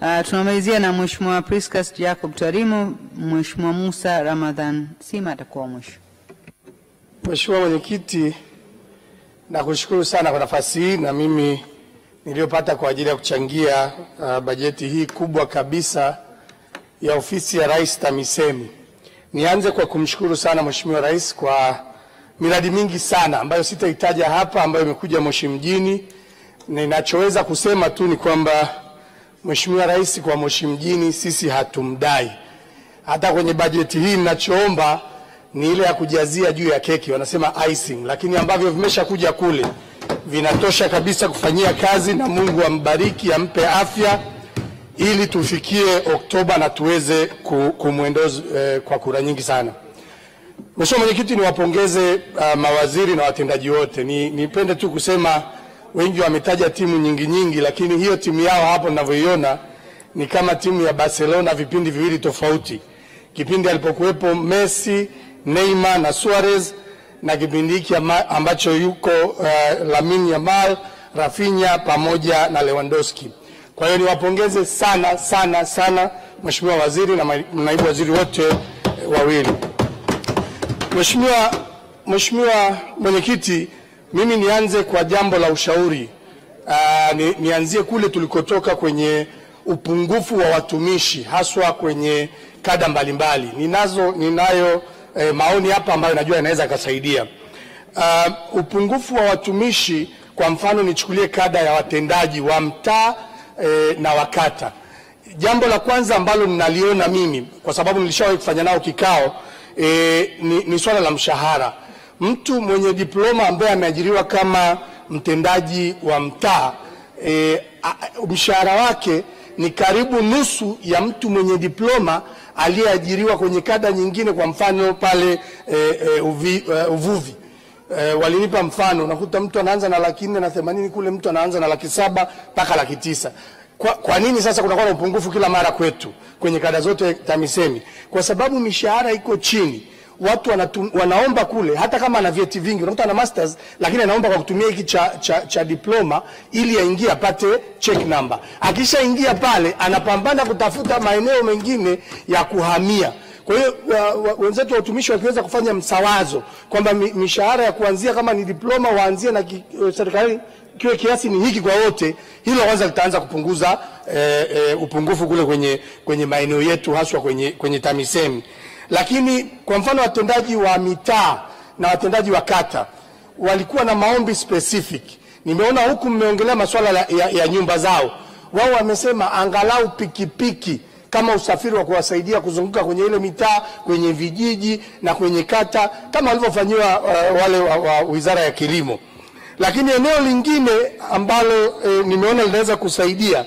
Tunamalizia na Mheshimiwa Priscus Jacob Tarimo. Mheshimiwa Musa Ramadhan Sima atakuwa mwisho. Mheshimiwa Mwenyekiti, nakushukuru sana kwa nafasi hii na mimi niliyopata kwa ajili ya kuchangia bajeti hii kubwa kabisa ya ofisi ya Rais TAMISEMI. Nianze kwa kumshukuru sana Mheshimiwa Rais kwa miradi mingi sana ambayo sitahitaja hapa ambayo imekuja Moshi mjini. Ninachoweza kusema tu ni kwamba Mheshimiwa Rais kwa Moshi mjini sisi hatumdai. Hata kwenye bajeti hii ninachoomba ni ile ya kujazia juu ya keki, wanasema icing, lakini ambavyo vimeshakuja kule vinatosha kabisa kufanyia kazi, na Mungu ambariki, ampe afya ili tufikie Oktoba na tuweze kumwendoza kwa kura nyingi sana. Mheshimiwa Mwenyekiti, niwapongeze mawaziri na watendaji wote. Nipende tu kusema wengi wametaja timu nyingi, lakini hiyo timu yao hapo ninavyoiona ni kama timu ya Barcelona vipindi viwili tofauti. Kipindi alipokuwepo Messi, Neymar na Suarez, na kipindi hiki ambacho yuko Lamine Yamal, Rafinha pamoja na Lewandowski. Kwa hiyo niwapongeze sana Mheshimiwa Waziri na naibu waziri wote wawili. Mheshimiwa Mwenyekiti, mimi nianze kwa jambo la ushauri. Nianzie kule tulikotoka kwenye upungufu wa watumishi haswa kwenye kada mbalimbali. Ninayo maoni hapa ambayo najua yanaweza kusaidia. Upungufu wa watumishi, kwa mfano nichukulie kada ya watendaji wa mtaa na wakata. Jambo la kwanza ambalo ninaliona mimi, kwa sababu nilishawahi kufanya nao kikao, ni swala la mshahara. Mtu mwenye diploma ambaye ameajiriwa kama mtendaji wa mtaa, mshahara wake ni karibu nusu ya mtu mwenye diploma aliyeajiriwa kwenye kada nyingine. Kwa mfano pale uvuvi, walinipa mfano, unakuta mtu anaanza na 480 kule mtu anaanza na 700 mpaka 900. Kwa nini sasa kunakuwa na upungufu kila mara kwetu kwenye kada zote TAMISEMI? Kwa sababu mishahara iko chini. Watu wanaomba kule, hata kama ana vyeti vingi, unakuta ana masters lakini anaomba kwa kutumia hiki cha diploma ili aingie apate check number. Akishaingia pale anapambana kutafuta maeneo mengine ya kuhamia. Kwa hiyo wenzetu wa utumishi wakiweza kufanya msawazo kwamba mishahara ya kuanzia kama ni diploma waanzie na serikali kiwe kiasi ni hiki kwa wote, hilo kwanza litaanza kupunguza upungufu kule kwenye maeneo yetu haswa kwenye TAMISEMI. Lakini kwa mfano watendaji wa mitaa na watendaji wa kata walikuwa na maombi specific. Nimeona huku mmeongelea masuala ya nyumba zao. Wao wamesema angalau pikipiki kama usafiri wa kuwasaidia kuzunguka kwenye ile mitaa, kwenye vijiji na kwenye kata kama walivyofanyiwa wale wa Wizara ya Kilimo. Lakini eneo lingine ambalo nimeona linaweza kusaidia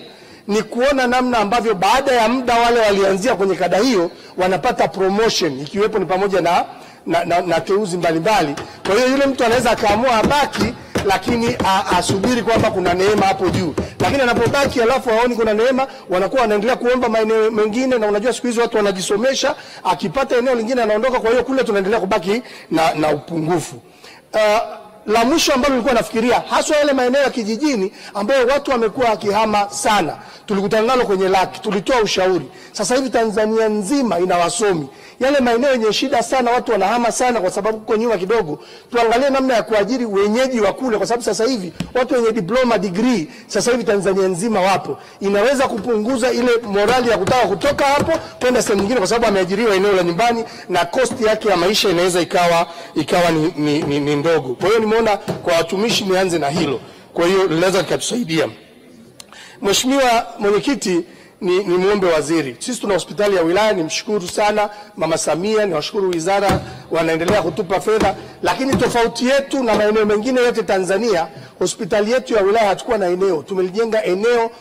ni kuona namna ambavyo baada ya muda wale walianzia kwenye kada hiyo wanapata promotion, ikiwepo ni pamoja na teuzi mbalimbali. Kwa hiyo yule mtu anaweza akaamua abaki, lakini asubiri kwamba kuna neema hapo juu. Lakini anapobaki alafu haoni kuna neema, wanakuwa wanaendelea kuomba maeneo mengine, na unajua siku hizo watu wanajisomesha, akipata eneo lingine anaondoka. Kwa hiyo kule tunaendelea kubaki na upungufu. La mwisho ambalo nilikuwa nafikiria haswa yale maeneo ya kijijini ambayo watu wamekuwa wakihama sana. Tulikutana nalo kwenye laki, tulitoa ushauri. Sasa hivi Tanzania nzima ina wasomi. Yale maeneo yenye shida sana, watu wanahama sana kwa sababu kuko nyuma kidogo. Tuangalie namna ya kuajiri wenyeji wa kule, kwa sababu sasa hivi watu wenye diploma, degree sasa hivi Tanzania nzima wapo. Inaweza kupunguza ile morali ya kutaka kutoka hapo kwenda sehemu nyingine, kwa sababu ameajiriwa eneo la nyumbani na cost yake ya maisha inaweza ikawa ni ndogo. Kwa hiyo nimeona kwa watumishi nianze na hilo. Kwa hiyo linaweza kutusaidia. Mheshimiwa Mwenyekiti, ni muombe waziri. Sisi tuna hospitali ya wilaya, nimshukuru sana Mama Samia, niwashukuru wizara wanaendelea kutupa fedha, lakini tofauti yetu na maeneo mengine yote Tanzania, hospitali yetu ya wilaya hatakuwa na eneo. Tumelijenga eneo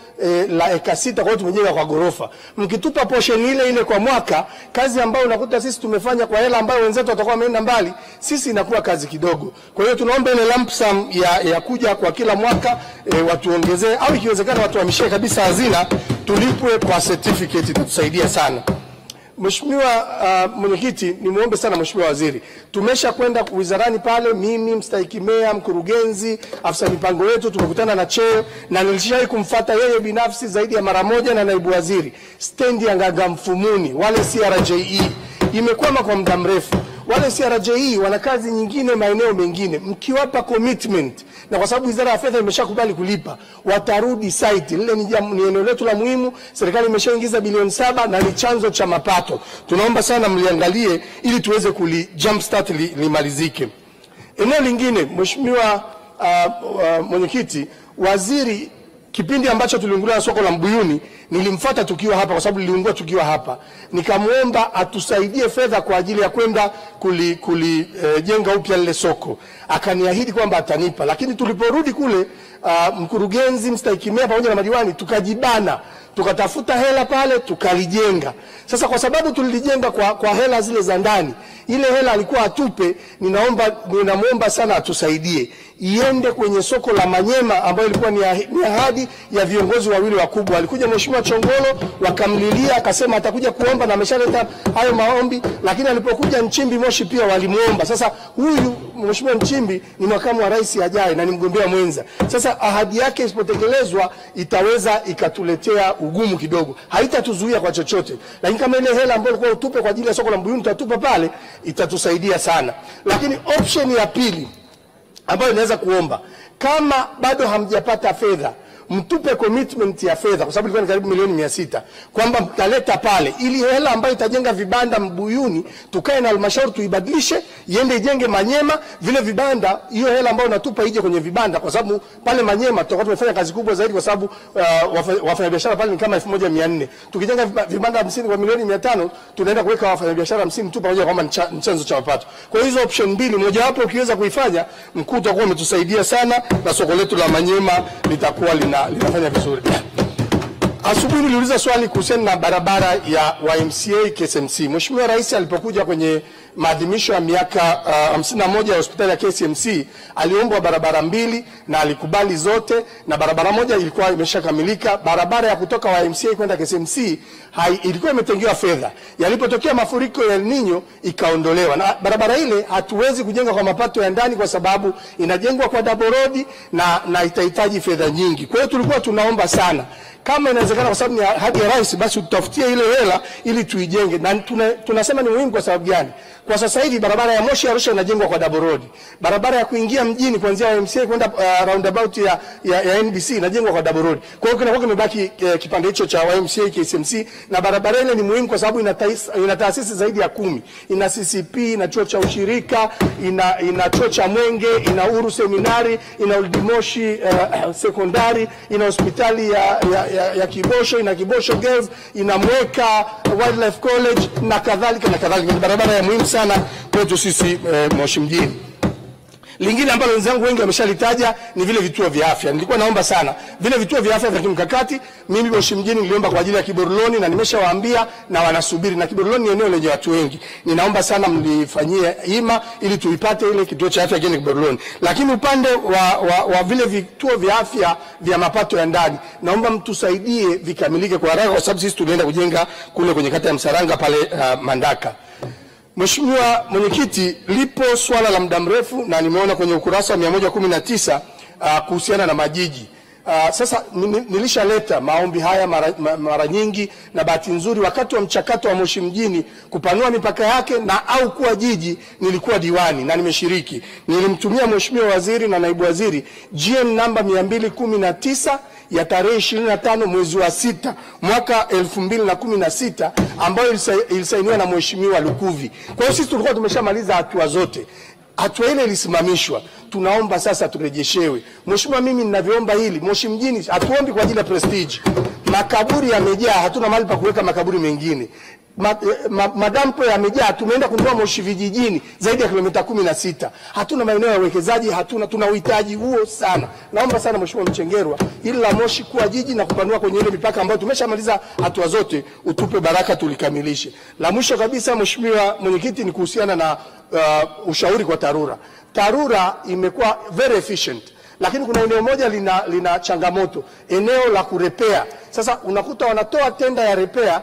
la eka 6, kwa hiyo tumejenga kwa gorofa. Mkitupa portion ile kwa mwaka, kazi ambayo unakuta sisi tumefanya kwa hela ambayo wenzetu watakuwa wameenda mbali, sisi inakuwa kazi kidogo. Kwa hiyo tunaomba ile lump sum ya kuja kwa kila mwaka watuongezee, au ikiwezekana watu wamishie kabisa hazina, tulipwe kwa certificate, itatusaidia sana. Mheshimiwa mwenyekiti, nimuombe sana Mheshimiwa Waziri. Tumesha kwenda wizarani pale, mimi, mstahiki meya, mkurugenzi, afisa mipango wetu, tumekutana na cheo na nilishawahi kumfuata yeye binafsi zaidi ya mara moja na naibu waziri. Stendi ya Ngagamfumuni, wale CRJE, imekwama kwa muda mrefu. Wale CRJE wana kazi nyingine maeneo mengine. Mkiwapa commitment, na kwa sababu Wizara ya Fedha imeshakubali kulipa, watarudi site. Lile ni eneo letu la muhimu, serikali imeshaingiza bilioni 7 na ni chanzo cha mapato. Tunaomba sana mliangalie ili tuweze jumpstart limalizike. Eneo lingine, Mheshimiwa mwenyekiti, waziri, kipindi ambacho tuliungua soko la Mbuyuni, nilimfuata tukiwa hapa kwa sababu liliungua tukiwa hapa. Nikamuomba atusaidie fedha kwa ajili ya kwenda jenga upya lile soko. Akaniahidi kwamba atanipa. Lakini tuliporudi kule, mkurugenzi, mstahiki meya pamoja na madiwani tukajibana. Tukatafuta hela pale, tukalijenga. Sasa kwa sababu tulilijenga kwa hela zile za ndani, ile hela alikuwa atupe, ninamuomba sana atusaidie. Iende kwenye soko la Manyema ambayo ilikuwa ni ahadi ya viongozi wawili wakubwa. Alikuja Mheshimiwa Chongolo, wakamlilia, akasema atakuja kuomba na ameshaleta hayo maombi, lakini alipokuja Nchimbi Moshi pia walimuomba. Sasa huyu Mheshimiwa Nchimbi ni makamu wa rais ajaye na ni mgombea mwenza. Sasa ahadi yake isipotekelezwa itaweza ikatuletea ugumu kidogo. Haitatuzuia kwa chochote. Lakini kama ile hela ambayo ilikuwa utupe kwa ajili ya soko la Mbuyuni tutatupa pale, itatusaidia sana. Lakini option ya pili ambayo inaweza kuomba, kama bado hamjapata fedha, mtupe commitment ya fedha, kwa sababu ilikuwa ni karibu milioni 600, kwamba mtaleta pale ili hela ambayo itajenga vibanda Mbuyuni tukae na halmashauri tuibadilishe iende ijenge Manyema. Vile vibanda, hiyo hela ambayo natupa ije kwenye vibanda, kwa sababu pale Manyema tutakuwa tumefanya kazi kubwa zaidi, kwa sababu wafanyabiashara pale ni kama 1400. Tukijenga vibanda 50 kwa milioni 500, tunaenda kuweka wafanyabiashara 50 tu pamoja, kwamba ni chanzo cha mapato. Kwa hizo option mbili, moja wapo ukiweza kuifanya, mkuu utakuwa umetusaidia sana na soko letu la Manyema litakuwa linafanya vizuri. Asubuhi niliuliza swali kuhusiana na barabara ya YMCA KSMC. Mheshimiwa Rais alipokuja kwenye maadhimisho ya miaka 51 ya hospitali ya KSMC, aliomba barabara 2 na alikubali zote, na barabara moja ilikuwa imeshakamilika. Barabara ya kutoka YMCA kwenda KSMC ilikuwa imetengewa fedha. Yalipotokea mafuriko ya El Nino ikaondolewa. Na barabara ile hatuwezi kujenga kwa mapato ya ndani kwa sababu inajengwa kwa double road na itahitaji fedha nyingi. Kwa hiyo tulikuwa tunaomba sana, kama inawezekana, kwa sababu ni ahadi ya rais, basi tutafutie ile hela ili tuijenge. Na tunasema ni muhimu kwa sababu gani? Kwa sasa hivi barabara ya Moshi Arusha inajengwa kwa double road. Barabara ya kuingia mjini kuanzia YMCA kwenda roundabout ya NBC inajengwa kwa double road. Kwa hiyo kinakuwa kimebaki kipande hicho cha YMCA KSMC, na barabara ile ni muhimu kwa sababu ina taasisi zaidi ya 10. Ina CCP, ina chuo cha ushirika, ina chuo cha Mwenge, ina Uru Seminari, ina Old Moshi sekondari, ina hospitali ya Kibosho, ina Kibosho Girls, ina Mweka Wildlife College na kadhalika na kadhalika. Ni barabara ya muhimu sana kwetu sisi Moshi mjini. Lingine ambalo wenzangu wengi wameshalitaja ni vile vituo vya afya. Nilikuwa naomba sana vile vituo vya afya vya kimkakati. Mimi Moshi mjini niliomba kwa ajili ya Kiboroloni na nimeshawaambia na wanasubiri, na Kiboroloni ni eneo lenye watu wengi. Ninaomba sana mlifanyie hima ili tuipate ile kituo cha afya kile Kiboroloni. Lakini upande wa vile vituo vya afya vya mapato ya ndani, naomba mtusaidie vikamilike kwa haraka, kwa sababu sisi tunaenda kujenga kule kwenye kata ya Msaranga pale Mandaka. Mheshimiwa mwenyekiti, lipo swala la muda mrefu na nimeona kwenye ukurasa 119 kuhusiana na majiji. Sasa nilishaleta maombi haya mara nyingi, na bahati nzuri wakati wa mchakato wa Moshi mjini kupanua mipaka yake na au kuwa jiji, nilikuwa diwani na nimeshiriki. Nilimtumia Mheshimiwa Waziri na Naibu Waziri GN namba 219 ya tarehe 25 mwezi wa 6 mwaka 2016 ambayo ilisainiwa na Mheshimiwa Lukuvi. Kwa hiyo sisi tulikuwa tumeshamaliza hatua zote. Hatua ile ilisimamishwa. Tunaomba sasa turejeshewe. Mheshimiwa, mimi ninavyoomba hili, Moshi mjini hatuombi kwa ajili ya prestige. Makaburi yamejaa, hatuna mahali pa kuweka makaburi mengine. Madampo yamejaa, tumeenda kununua Moshi vijijini zaidi ya kilomita 16. Hatuna maeneo ya uwekezaji, tuna uhitaji huo sana. Naomba sana Mheshimiwa Mchengerwa, ili la Moshi kuwa jiji na kupanua kwenye ile mipaka ambayo tumeshamaliza hatua zote, utupe baraka tulikamilishe. La mwisho kabisa Mheshimiwa mwenyekiti, ni kuhusiana na ushauri kwa TARURA. TARURA imekuwa very efficient, lakini kuna eneo moja lina changamoto, eneo la kurepea. Sasa unakuta wanatoa tenda ya repair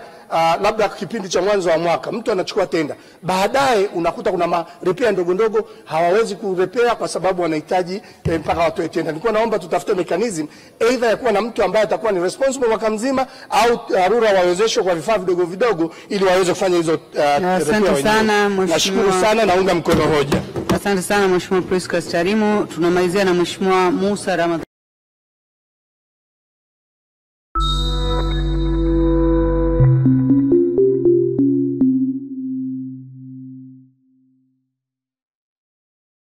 labda kipindi cha mwanzo wa mwaka mtu anachukua tenda, baadaye unakuta kuna repair ndogo ndogo hawawezi kurepea kwa sababu wanahitaji mpaka watoe tenda. Nilikuwa naomba tutafute mechanism either ya kuwa na mtu ambaye atakuwa ni responsible mwaka mzima au RURA wawezeshwe kwa vifaa vidogo vidogo ili waweze kufanya hizo repair wenyewe. Nashukuru sana, naunga mkono hoja. Asante sana Mheshimiwa Priscus Tarimo. Tunamalizia na Mheshimiwa Musa Ramadhan.